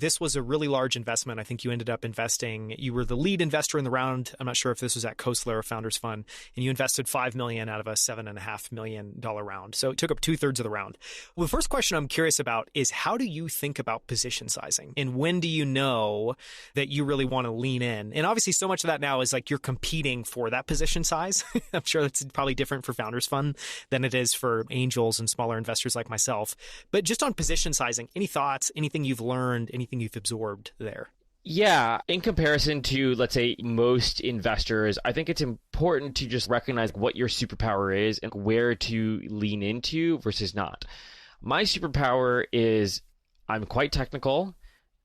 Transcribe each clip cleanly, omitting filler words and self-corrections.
this was a really large investment. I think you ended up investing, you were the lead investor in the round. I'm not sure if this was at Khosla or Founders Fund, and you invested $5 million out of a $7.5 million round. So it took up 2/3 of the round. Well, the first question I'm curious about is, how do you think about position sizing? And when do you know that you really want to lean in? And obviously so much of that now is like you're competing for that position size. I'm sure that's probably different for Founders Fund than it is for angels and smaller investors like myself. But just on position sizing, any thoughts, anything you've learned, anything you've absorbed there? Yeah, in comparison to, let's say, most investors, I think it's important to just recognize what your superpower is and where to lean into versus not. My superpower is I'm quite technical.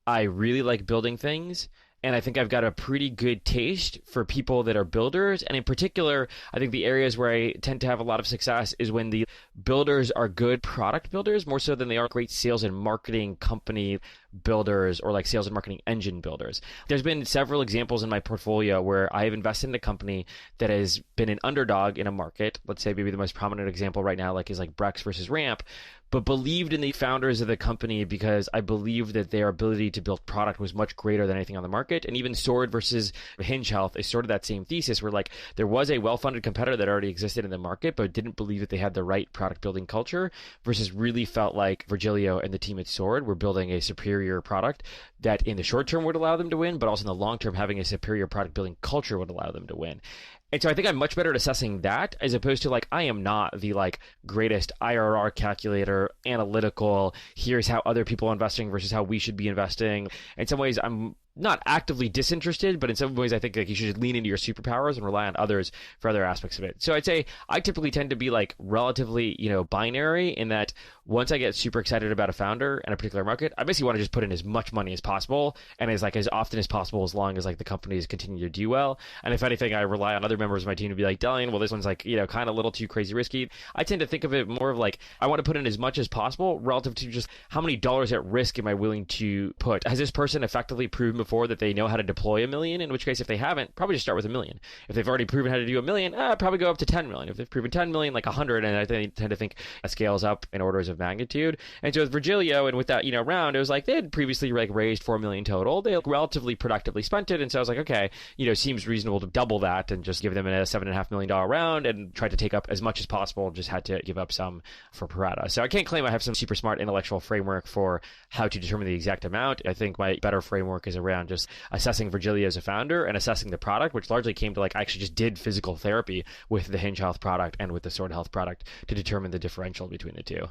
I really like building things. And I think I've got a pretty good taste for people that are builders. And in particular, I think the areas where I tend to have a lot of success is when the builders are good product builders, more so than they are great sales and marketing company builders or like sales and marketing engine builders. There's been several examples in my portfolio where I have invested in a company that has been an underdog in a market. Let's say maybe the most prominent example right now is like Brex versus Ramp, but believed in the founders of the company because I believed that their ability to build product was much greater than anything on the market. And even Sword versus Hinge Health is sort of that same thesis where like there was a well-funded competitor that already existed in the market, but didn't believe that they had the right product building culture versus really felt like Virgilio and the team at Sword were building a superior product that in the short term would allow them to win, but also in the long term having a superior product building culture would allow them to win. And so I think I'm much better at assessing that as opposed to like, I am not the like greatest IRR calculator, analytical, here's how other people are investing versus how we should be investing. In some ways, I'm not actively disinterested, but in some ways I think like you should lean into your superpowers and rely on others for other aspects of it. So I'd say I typically tend to be like relatively, binary in that once I get super excited about a founder and a particular market, I basically want to just put in as much money as possible and as often as possible as long as like the companies continue to do well. And if anything, I rely on other members of my team to be like, Delian, well, this one's like, kind of a little too crazy risky. I tend to think of it more of like, I want to put in as much as possible relative to just how many dollars at risk am I willing to put? Has this person effectively proven before that they know how to deploy $1 million? In which case, if they haven't, probably just start with $1 million. If they've already proven how to do $1 million, probably go up to 10 million. If they've proven 10 million, like 100, and I tend to think that scales up in orders of magnitude. And so with Virgilio and with that, round, it was like they had previously like raised 4 million total. They relatively productively spent it. And so I was like, okay, seems reasonable to double that and just give them a $7.5 million round and try to take up as much as possible. Just had to give up some for Parada. So I can't claim I have some super smart intellectual framework for how to determine the exact amount. I think my better framework is around just assessing Virgilio as a founder and assessing the product, which largely came to like I actually just did physical therapy with the Hinge Health product and with the Sword Health product to determine the differential between the two.